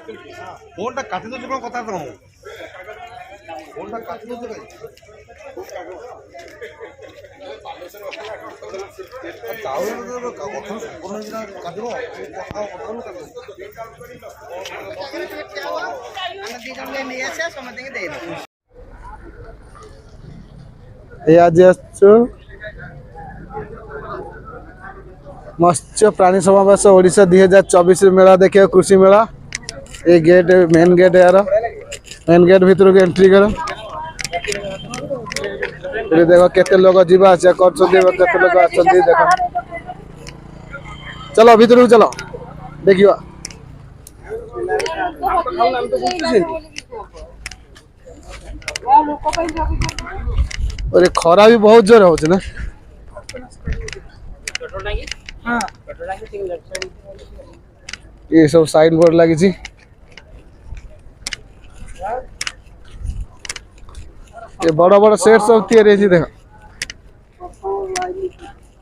Phone टा काटी दो कोन कथा तो फोन टा काटी दो काई ताऊ तो कथा कोन जिना काटबो कथा कोन काटबो हम दी जन ले आसे समते के दे दो ए आज मत्स्य प्राणी समावेश ओडिशा 2024 मेला देखिए कृषि मेला ये गेट मेन गेट यार मेन गेट भीतर के एंट्री करो ये देखो केते लोग जीवा आसे करछथि केते लोग आछथि देखो चलो भीतर को चलो देखियो अरे खरा भी बहुत जोर होछ ना हां ये सब साइन बोर्ड लगी छी ये बड़ा बड़ा सेट सब तैयारी छी देखो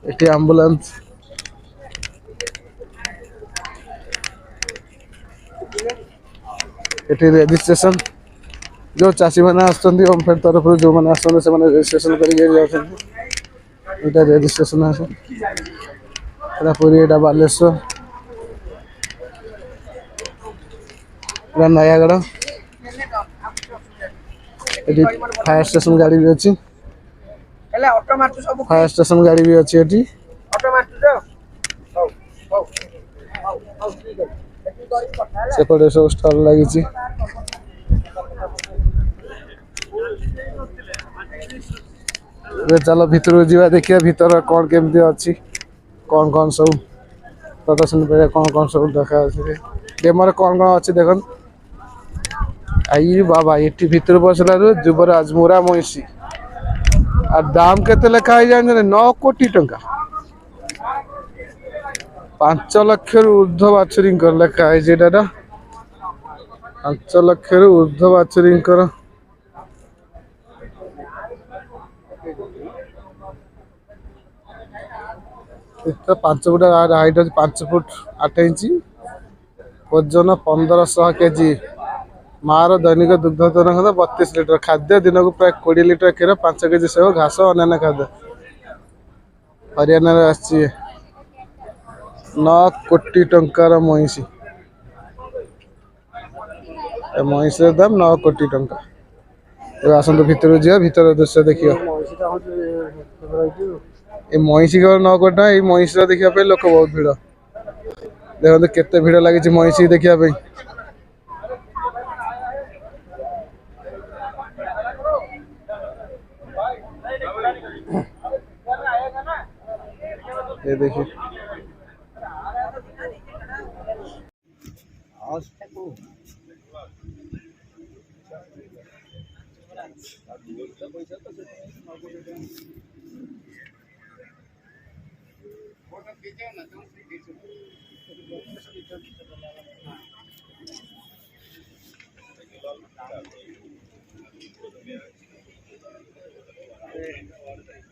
एटी एम्बुलेंस एटी रजिस्ट्रेशन जो चासी माने आछथि ओम फेर तरफ जो माने आछथि से माने रजिस्ट्रेशन करि जाछथि एटा रजिस्ट्रेशन आछे एटा पूरी एटा बालेश्वर एटा नयागढ़ एटी फायर स्टेशन गाड़ी भी अछि हेला ऑटो मारतु सब फायर स्टेशन गाड़ी भी अछि एटी ऑटो मारतु तो हौ ठीक है सेपटे सब स्टॉल लागि छी रे चलो भीतर जीवा देखिए भीतर कौन केमती अच्छी कौन कौन सब प्रदर्शन पे कौन सब देखा डेमर कौन कौन अच्छी देख आई बाबा ये भीतर बसला युवराज मुरा महिषी आ दाम केते लेखा है जान 9 कोटी टंका 5 लाख ऊर्ध्व बाछुरी लेखा है जेटा 5 लाख ऊर्ध्व बाछुरी इतना 5 फुट हाइट 5 फुट 8 इंच वजन 1500 केजी मार दैनिक दुग्ध उत्पादन 32 लिटर खाद्य दिन को प्राय 20 लिटर क्षीर 5 केजी सेव घास अन्य खाद्य हरियाणा 9 कोटी टंकार महिषी महिषी दाम 9 कोटी टंका आसतु भीतर जा भीतर दृश्य देखियो ये महिषी केवल 9 कोटी ना ये महिषी देखा लोक बहुत भिड़ देखते केते भिड़ लगी महिषी देखा ये देखिए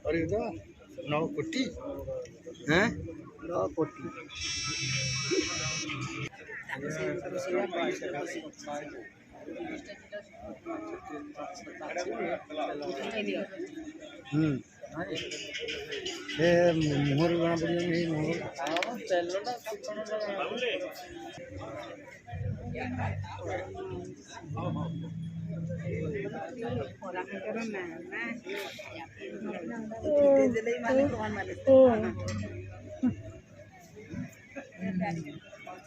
अरे 9 कोटी हैं 9 कोटी मोहर बना पड़ी मोहर चलना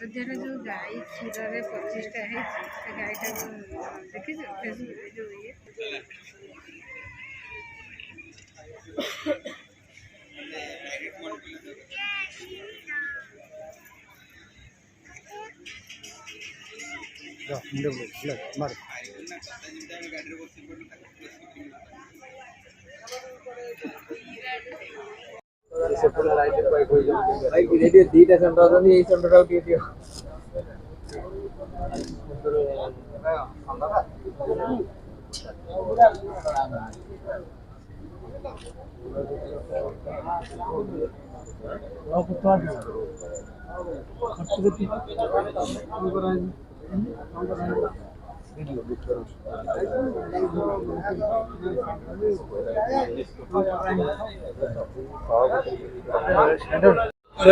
अयोध्या जो गाई क्षीर 25टा है गाईटा देखी जो ये मार भाई वीडियो दीटा सेंटर होनी ए सेंटर को दियो तो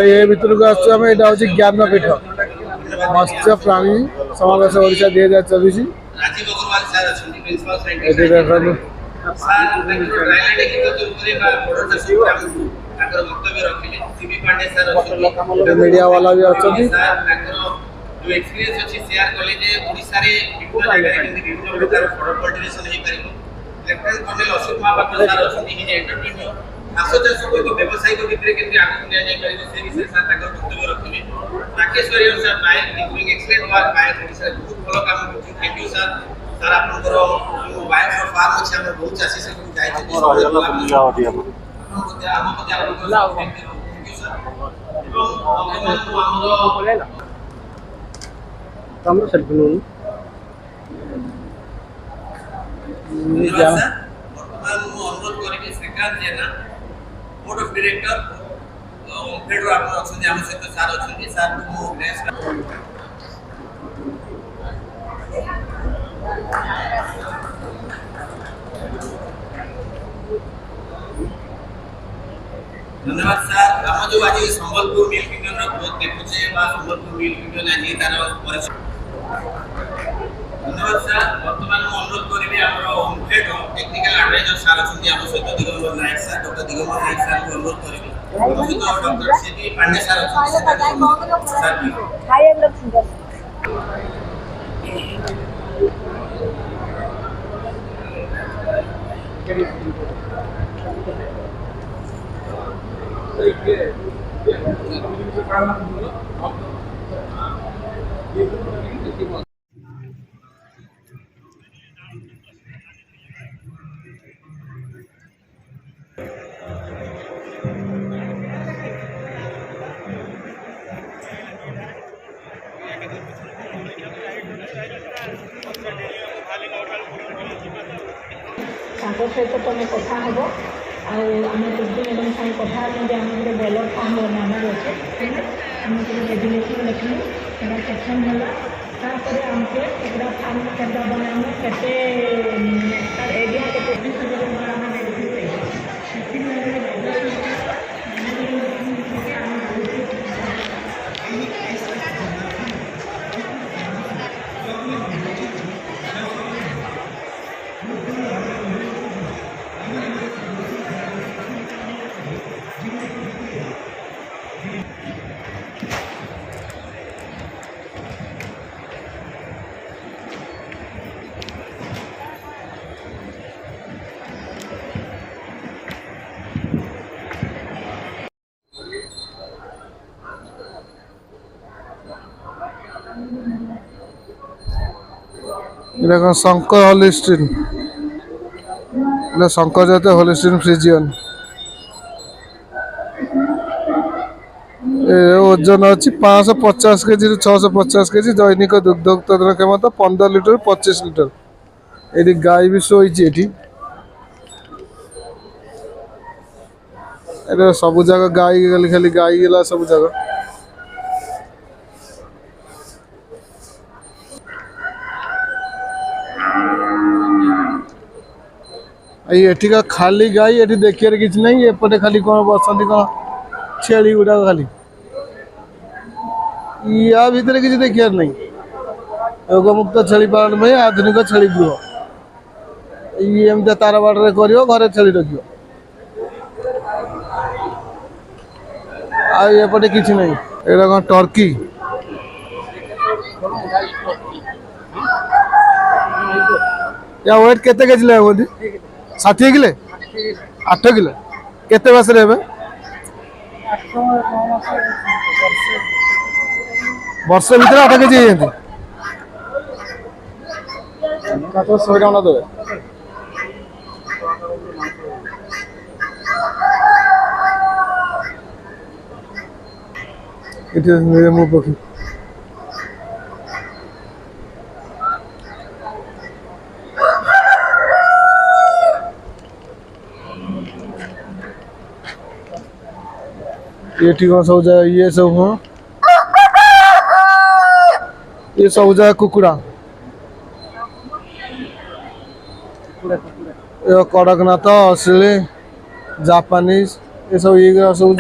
ये भितर को आम यहाँ हूँ ज्ञानपीठ मत्स्य प्राणी समावेश ओडिशा 2024 ये देखो मीडिया वाला भी अच्छा जो एक्सपीरियंस अछि शेयर कले जे ओडिसा रे विभिन्न जगह रे केंद्र विभिन्न प्रकार फॉर कल्टिवेशन हे परिबो lieutenant colonel Ashok Mahapatra sir अछि कि जे एंटरप्रेन्योर घास चाष को एक व्यवसायिक भितर केंद्र आगु निया जाय परिबो से विषय सर ताकर वक्तव्य रखिले Rakeshwari sir by doing excellent work by Odisha बहुत भलो काम करछि थैंक यू सर सर आपनकर जो बायो फॉर फार्म अछि हम बहुत चासी से जाय छै हम थैंक यू सर तमरो सेल्फी लो वर्तमान अनुरोध करेंगे श्रीकांत जेना बोर्ड ऑफ डायरेक्टर ओमफेड आप अछन हम सहित सार अछन सार को ग्रेस धन्यवाद सर हम जो आज संबलपुर मिल यूनियन रो ग्रोथ देखुचे बा संबलपुर मिल यूनियन आज तार परिचय धन्यवाद सर वर्तमान में अनुरोध करेंगे हमरो ओमफेड टेक्निकल एडवाइजर सर अछन हम सहित Digambar Nayak sir doctor Digambar Nayak sir को अनुरोध करेंगे हम सहित डॉक्टर सीबी पांडे सर अछन सर हाय हम लोग सिंगर सहित तुम कथा हम आम तुर्ती मैडम साथ कथा आम गोटे बॉलर फार्म बनार अच्छे आम रेजुलेसन लिखलु सेक्शन है आमके फार्म के बनाने के एरिया देखो शंकर होलिस्टीन शंकर जाते होलिस्टीन फ्रिजियन ओजन अच्छी 550 केजी 650 केजी दैनिक दुग्ध उत्पादन क्षमता 15 लिटर 25 लिटर ये गाय भी शोची सब जगह गाय खाली गाय गला सब जगह एठिका खाली गाई एठी देखिए किसी नहीं एपटे खाली कौन बसती कौन छेली गुड़ा खाली या भितर किसी देखिए नहीं रोगमुक्त छेली पालन में आधुनिक छेली गृह ये तार बाटे कर घरे छेली रख आएपटे किसी नहीं एटा कौन टर्की या वेट केते केजी ले 60 किले 8 किले केते मास रे वर्ष भीतर 8 केजी ये 100 ग्राम ना देवे इट इज मो पक्षी ये ठीक कौन सब ये सब ये सब जाए कुकुड़ा ये कड़कनाथ असली जापानीज ये सब ये सब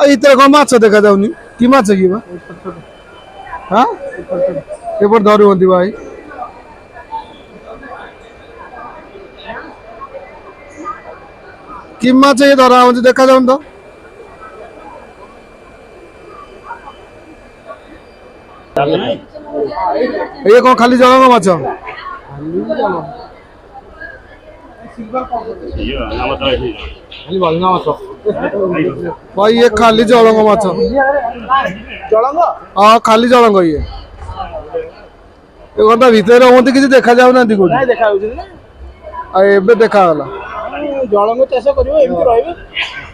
इतने कौन माछ देखा जाऊनी कि माछ की हाँ एपट धरू हंती भाई कि माछ ये धरा हो देखा जाऊन तो ये कौन खाली जल माछ भाई ये खाली जलंग माछ हाँ खाली जलंग ये कौन भितर हमें किसी देखा जाऊ ना एबे देखा गला जलंग चाष कर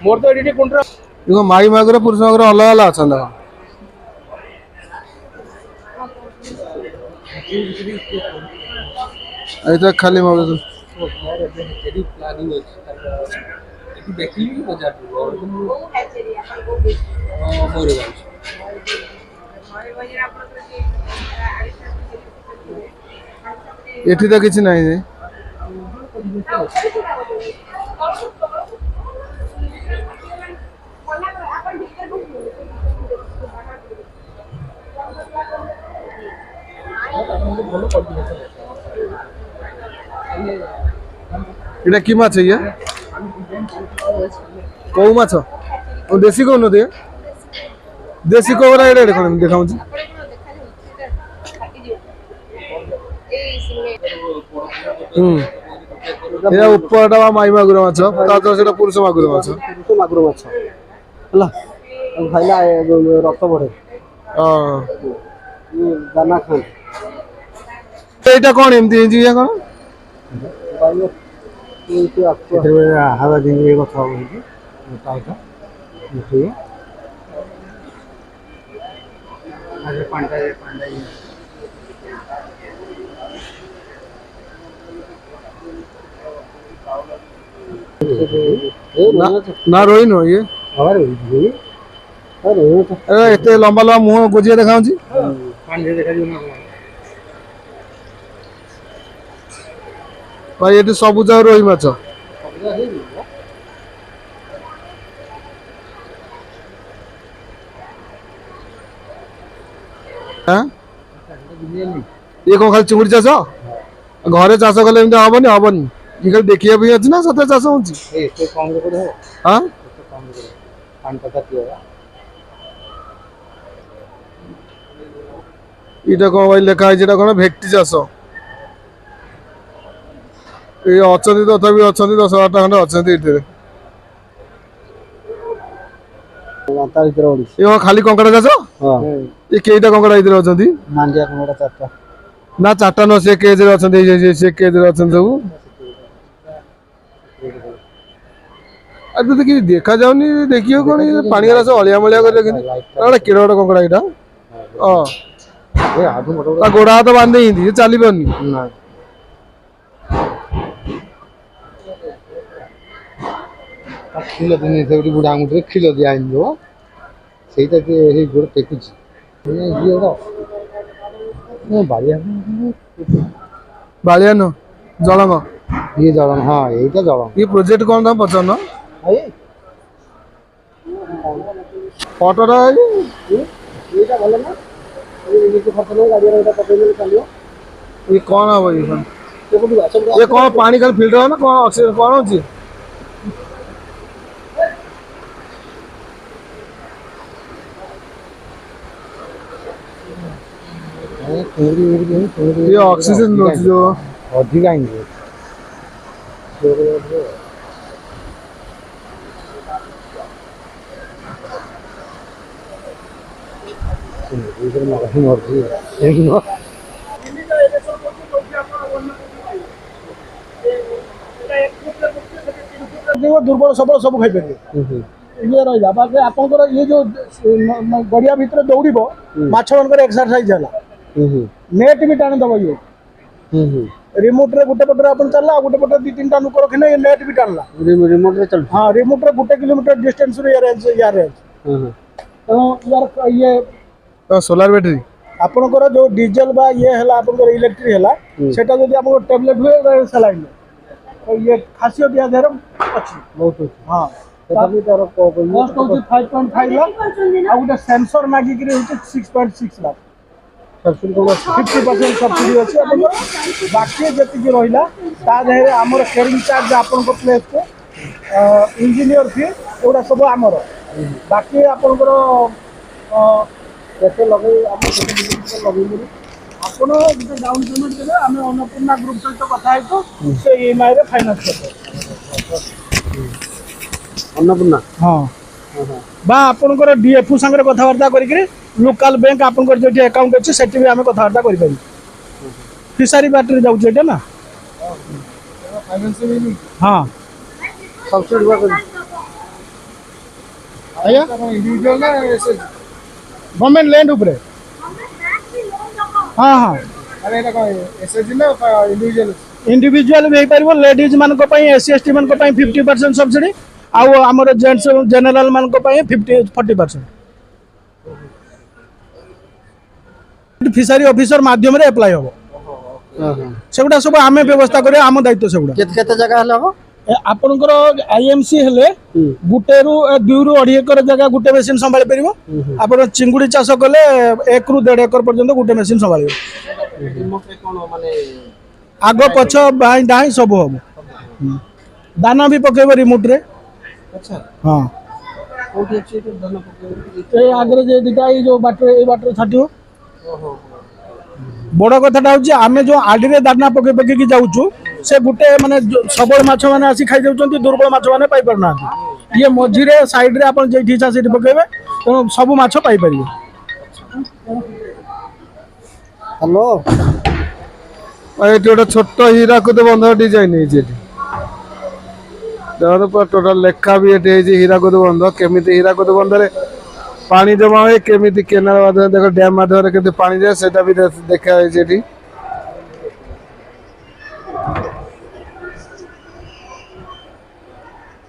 मोर तो ये कुंड्रा देखो माई मागुर पुरुष मागुर अलग अलग अच्छा देखो तो खाली मागुर एठी तो किसी नहीं है এটা কি মাছ ইয়া কৌ মাছ ও দেশি কৌ নদী দেশি কৌরা এটা দেখুন আমি দেখাউছি এটা উপরটা মাই মাগুর মাছ তারপর সেটা পুরুষ মাগুর মাছ मागुर माछ हला खाइला रक्त बढ़े दाना खान এইটা কোন এমতি এই যে কোন हावा दिन কথা হইছে তাইটা বুঝিয়ে আগে পান্ডা না রই নো ये और होई अरे अरे एते लंबा लंबा मुंह गोजिया देखाउची पांडे देखा दियो ना भाई ये सबुज रोही माछ ये कौन खाली चिंगुड़ी चाष घरे चाष कले हबनी हबनी ये खाली देखिए भी अच्छी ना सत्य चाष होची कम रे हाँ कम रे पांडा का दियो इटा कौन भाई लेखा है कौन भेक्टी चाष ये अच्छा तथापि अच्छा 10-8 खंडे अच्छा ये खाली कंकड़ा चाष ये केईटा कंकड़ा इधर अच्छा नांदिया कंकड़ा चारटा ना चारटा न से केज रे अच्छा से केज रे अच्छा सब तो कि देखा जाऊनी देखियो कौन पानी रास अलिया मलिया कर रखी केड़ा गोटा कंकड़ा इटा गोड़ा हाथ बांधे ही चली पारनी खिल दिन से बुढ़ा आंगुठे खिल दिया ସେଇଟା ହେଇ ଗୋଡ଼ ଟେକୁଛି ଇଏ ବାଳିଆନ ଜଳଙ୍ଗ ଇଏ ଜଳଙ୍ଗ ହଁ ଏଇଟା ଜଳଙ୍ଗ ये प्रोजेक्ट कौन था पचान फटोटा ଏଇଟା ଭଲ ନା ଏଇ ଖର୍ଚ୍ଚ ନାହିଁ ଗାଡ଼ିରେ ଏଇଟା ପକେଇଲେ ଚାଲିବ ये कौन है ये कौन पानी खाली फिल्टर है ना कौन ऑक्सीजन कौन होची ये ऑक्सीजन जो अधिक आएंगे दुर्बल सबल सब खाई पारे ये रहा बाकी आपंकर ये जो गड़िया भितर दौड़ माछ मान एक्सरसाइज है नेट भी टाणी दब ये रिमोट रे गोटे पटे आप चलला गोटे पटे 2-3 टा लोक रखने नेट भी टाणला रिमोट रे चल हाँ रिमोट रे 1 किलोमीटर डिस्टेंस रे यार ये सोलार बैटरी आपनकर जो डीजल बा ये है आपनकर इलेक्ट्रिक है सेटा जदि आपन टैबलेट हुए सलाइन तो ये खासियत या देर अछि बहुत अच्छी हां तभी तार कॉस्ट होची 5.5 लाख आ गोटे सेंसर मागी करी होची 6.6 लाख सब्सिडी को 50% सब्सिडी अछि आपनकर बाकी जति जे रहिला ता देहरे हमर केयरिंग चार्ज आपनको प्लेस को इंजीनियर फी एउडा सब हमर बाकी आपनकर केते लगे आप लगे ଆପଣ ଗୋଟେ ଡାଉନ୍ ପେମେଣ୍ଟ ଦେବେ ଆମେ ଅନ୍ନପୂର୍ଣ୍ଣା ଗ୍ରୁପ ସହିତ କଥା ହେଇଛୁ ସେ EMI ରେ ଫାଇନାନ୍ସ କରିଦେବେ अन्नपूर्णा ହଁ ବା ଆପଣଙ୍କର DFU ସାଙ୍ଗରେ କଥାବାର୍ତ୍ତା କରିକିରି ଲୋକାଲ ବ୍ୟାଙ୍କ ଆପଣଙ୍କର ଯୋଉଠି ଆକାଉଣ୍ଟ ଅଛି ସେଠି ବି ଆମେ କଥାବାର୍ତ୍ତା କରିପାରିବୁ ଫିସାରୀ ବାଟରେ ଯାଉଛି ଏଟା ନା ହଁ सब्सिडी ଆଜ୍ଞା ଗଭର୍ଣ୍ଣମେଣ୍ଟ ଲ୍ୟାଣ୍ଡ ଉପରେ हाँ हाँ इंडिविजुअल भी हो लेडीज मान SC ST मान 50% सब्सिडी आउ आमर जेंट्स जनरल मान 40% फिशरी ऑफिसर माध्यम रे अप्लाई हो सेगुडा सब आमे व्यवस्था करे आम दायित्व सेगुडा केते जगह हला हो आपनकर IMC हेले गुटे रु 2 रु 2.5 एकर जगह गुटे मशीन संभाली परिबो आपण चिंगुडी चाष कले 1 रु 1.5 एकर पर्यंत गुटे मशीन संभालिबो रिमोट रे कोन माने आगो पछ बाई दाई सब हो दाना भी पकेबो रिमोट रे अच्छा हां कोठी अछि तो दाना पकेबो ए आगरे जे दिटा ई जो बाटरे ए बाटरे छाटियो ओहो बड़ कथाटा हूँ आम जो आड़ी में दाना पके पके जाऊँ से गोटे माने सबल माछ मैंने आसी खाई जाऊँ दुर्बल माछ मैंने पाई पारना ये मझीरे साइड रे आप इच्छा से पकेबे तेणु सब माछ पाई पारे हेलो ये गोटे छोट हीराकुद बंध डिजाइन टोटाल लेखा भी ये हीराकुद बंध केमी हीराकुद बंधे पानी जमा हुए केमी केनाल माध्यम देख डैम माध्यम के पानी जाए से भी देखा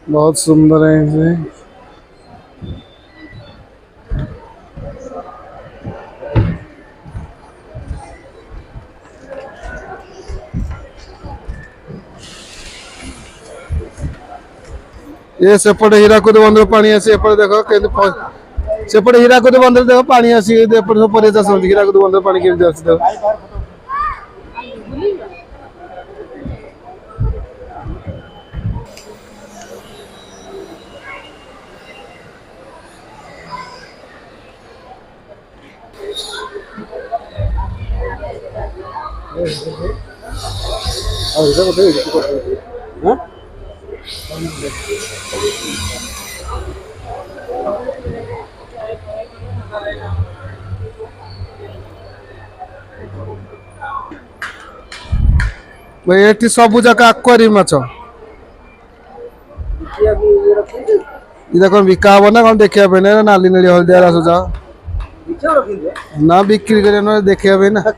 बहुत सुंदर है ये सेपटे हीराकुद बंधर पानी आसी देखो सेपटे हीराकुद बंधर देखो पानी आसी पर चाष होती हीराकुद बंधर पानी केमी आसी देखो ये सब जगह एक्वारियम माछ कौन बिका हम ना कौन देखा नाली नाली हलदिया आसूचा ना बिक्री कर देखा ना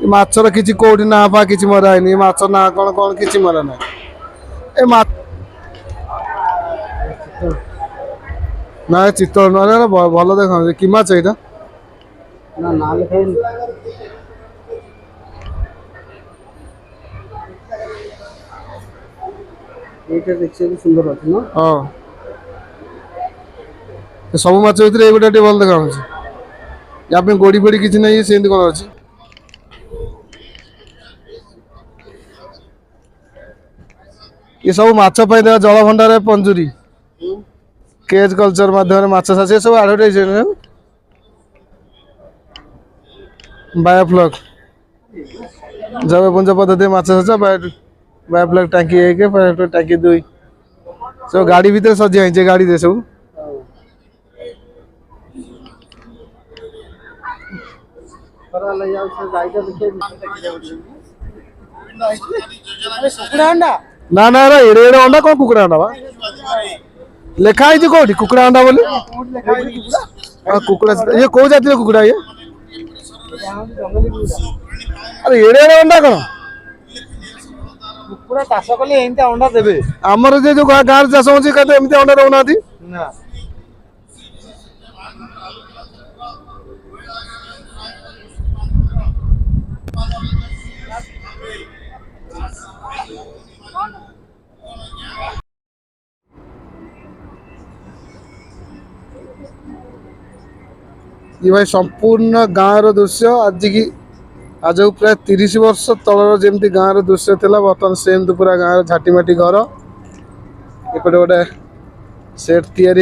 माछर किसी कोठी ना पा किसी मरा है माछ ना कौन कौन किसी मरा ना ए ना चित्तल ना भल देखा कि माछ एटा ना ना लिखाई এইটা দেখছি সুন্দর আছে না हाँ सब माछ भितर ये गोटा भल देखा या गोड़ी फोड़ी किसी ना से कौन अच्छी ये सब माछ देखा जल भंडार पंजुरी केज कल्चर माध्यम माछ चाष सब आडभटाइज बायोफ्लक जब पुंज पद्धति माछ चाष बायोफ्लक टांकी 1 बायोफ्लक टांकी 2 सब गाड़ी भीतर सजा है गाड़ी दे सब ना ना एड़े एड़े अंडा कौन कुकुड़ा अंडा लिखाई कौटी कुकुड़ा अंडा बोली कुकुड़ा ये कौ जाति कुकुड़ा ये अरे एड़े एड़े अंडा कौन କୁକୁଡ଼ା ଚାଷ କଲେ ଏମିତି ଅଣ୍ଡା ଦେବେ ଆମର ଯେ ଯୋଉ ଗାଁରେ ଚାଷ ହଉଛି କେତେ ଏମିତି ଅଣ୍ଡା ଦଉନାହାନ୍ତି ନା ये भाई संपूर्ण गाँव दृश्य आज की आज प्राय 30 वर्ष तलर जमी गाँव दृश्य था बर्तमान सेमती पूरा गाँव झाटीमाटी घर एपटे गोटे सेट या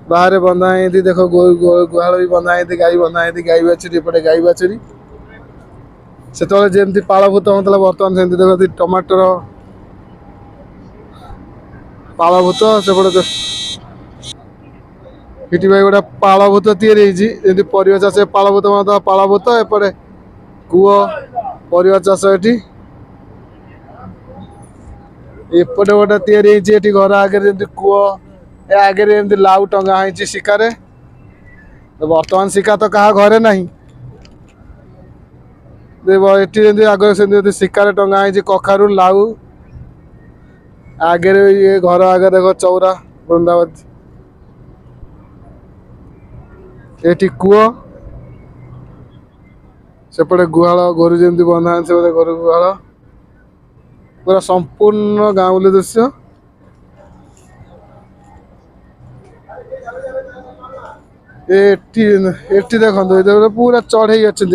बाहर बंधा है देख गुहाल भी बंधा है गाई बंधा है गाई बाछुरी एपटे गाई बाछुरी से जमी पालभूत होता बर्तमान से देख टमाटर पालभूत सेपटे ये भाई गोटे पालभूत या परिवा चाष पालभूत पालभूत एपटे कूह परिवा चाष एपटे गोटे घर आगे कूह आगे लाउ टंगा है शिकार बर्तमान शिका तो क्या घरे ना आगे से शिकार टंगा है कखारू लाउ आगे ये घर आगे देख चौरा वृंदावती ये कूह सेपटे गुहाल गोरु जमी बंधा से गोरु गुहाल पूरा संपूर्ण गाँवली दृश्य देखते पूरा चढ़े अच्छा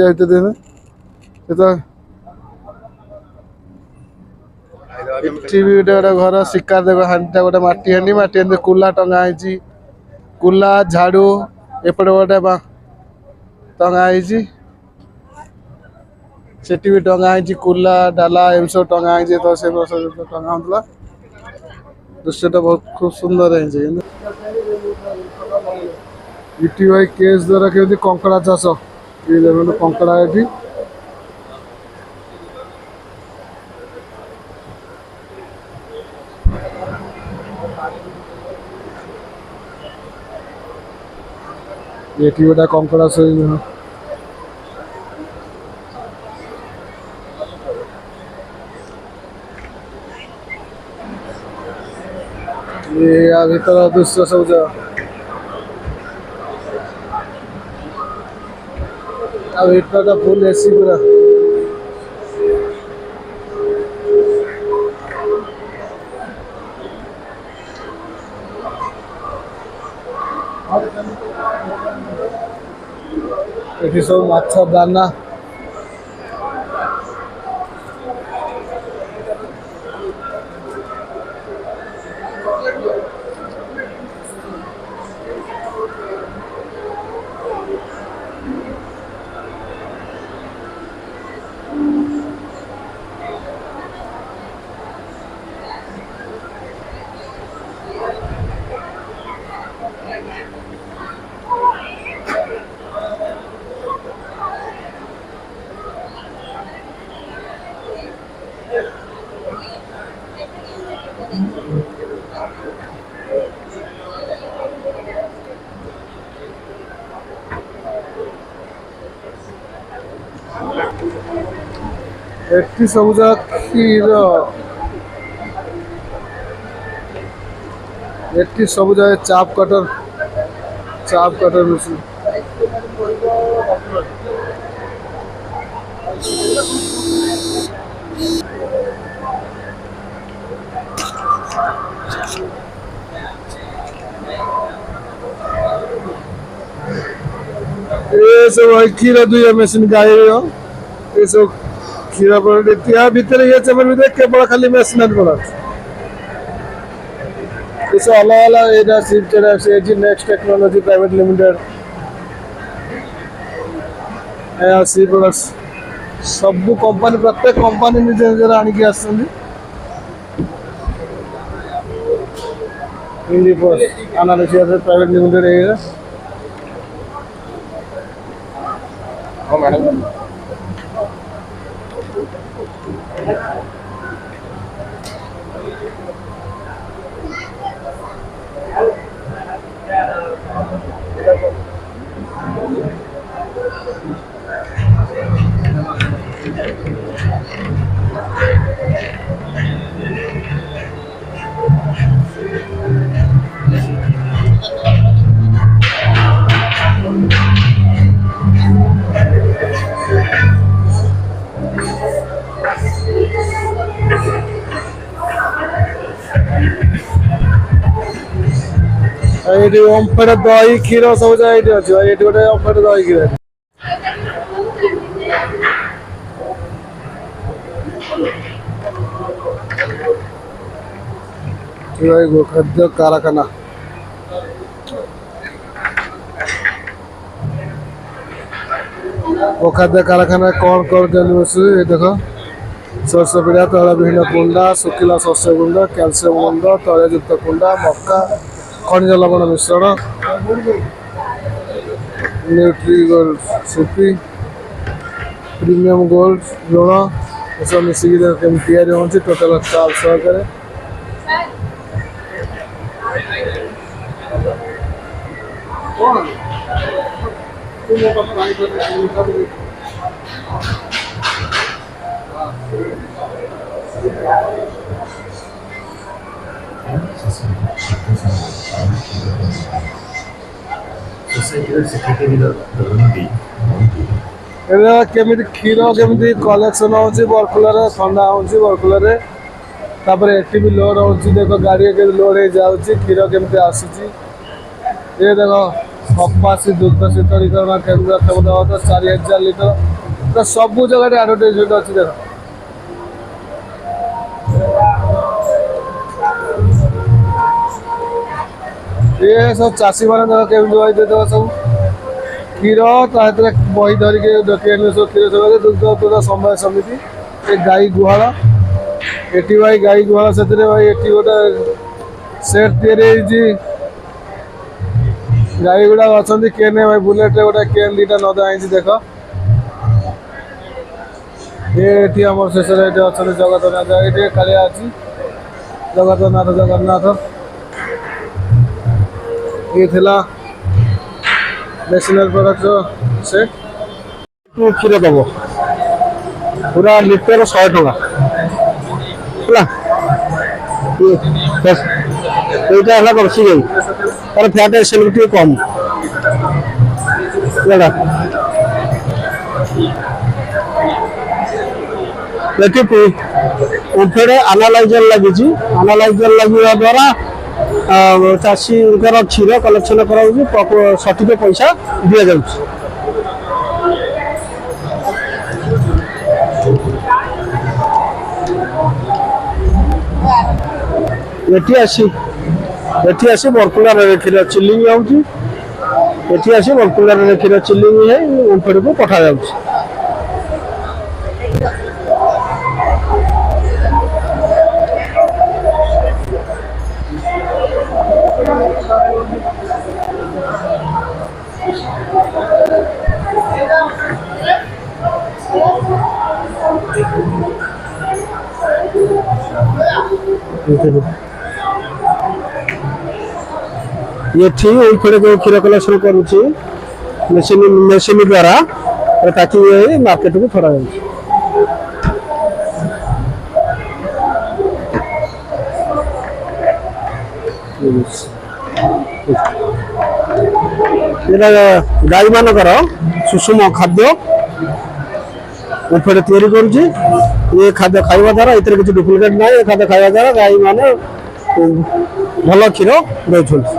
गोटे घर शिकार देख हांडी गोटे माटी हांडी कुला टंगा है कुला झाड़ू एपटे गोटे टंगा है सेठी भी टंगा है कुला डाला एम सब टंगा है तो से टंगा होता दृश्य बहुत खूब सुंदर है इटी भाई केस द्वारा केमती कंकड़ा चाष ये देखो कंकड़ा ये गोटा कंकड़ा से ये भीतर दृश्य सब भीतर फुल एसी पूरा ये सब माछ दाना एटी सबुजा क्षीर एटी सबुजा चाप कटर मशीन ये सब क्षीर दुई मेसिन गाई ये सब क्षीर प्रोडक्ट या भीतर ये चैम्बर भीतर केवल खाली मेसिनरी प्रोडक्ट ये सब अलग अलग एटा शिफ्टेड है नेक्स्ट टेक्नोलॉजी प्राइवेट लिमिटेड या सी प्रोडक्ट्स सब कंपनी प्रत्येक कंपनी निजे निजे आनिक आसुंदी इंडी पोस्ट एनालिसिस प्राइवेट लिमिटेड है हाँ मैडम ये ओमफेड दही क्षीर सब जगह अच्छे ये गोटे ओमफेड दही क्षीर गोखाद्य कारखाना गोखाद्य कारखाना कौन कौन ये देख शस्य पीड़ा तैल विभिन्न कुंडा शुखिला शस्य गुंड कैल्शियम गुंड तैलयुक्त कुंडा मक्का खनिज लवण मिश्रण न्यूट्री गोल्ड सुपी प्रीमियम गोल्ड लुण ये सब मिसिक तैयारी हो टोटाल चाल सहकार केमी क्षीर केमी कलेक्शन हो बरकुलर ठंडा हो बरकुलर एटी भी लोड हो देख गाड़ी के लोड हो जाऊँगी क्षीर केमी आसूँ ये देख कपासी दुग्ध शीतलीकरण केन्द्र 4000 लिटर सब जगह एडवर्टाइजमेंट अच्छी देख ये सब चाषी मैंने केमी बही देख सब क्षीर बही धरिक देखिए सब क्षीर सब दुग्ध उत्पादन समवाय समिति ये गाई गुहाल एटी भाई गाई गुहाल से भाई ये गोटे सेट तैयारी गाई गुड़ा अच्छा केन भाई बुलेट गोटे केन दीटा नदा आई देख ये आम शेष अच्छा जगन्नाथ ये कालिया अच्छी जगन्नाथ जगन्नाथ ये थिला नेशनल प्रोडक्ट सेट क्षीर दब पूरा लिटर 100 टका এইটা হলো বর্ষি গাই তার ফ্যাট এসএলটি কম এটা লেটিপি উপরে অ্যানালাইজার লাগিছি অ্যানালাইজার লাগিবা দ্বারা চাষীଙ୍କର କ୍ଷୀର କଲେକ୍ସନ କରାଯାଉଛି ସଠିକ ପଇସା ଦିଆଯାଉଛି एटी आसी बरकुलर क्षीर चिलिंग होती बरकुलर क्षीर चिलिंग ओमफेड को पठा जाऊँ ये ओमफेड जो क्षीर कलेक्शन करुच्ची मेसीन द्वारा ताकि ये मार्केट को छड़ा जाए गाई मानकर सुषम खाद्य ओमफेड तैयारी करुच्ची ये खाद्य खाइबा द्वारा इतने किसी डुप्लिकेट ना ये खाद्य खाइबा द्वारा गाई माने ଭଲ କ୍ଷୀର ଦେଉଛନ୍ତି।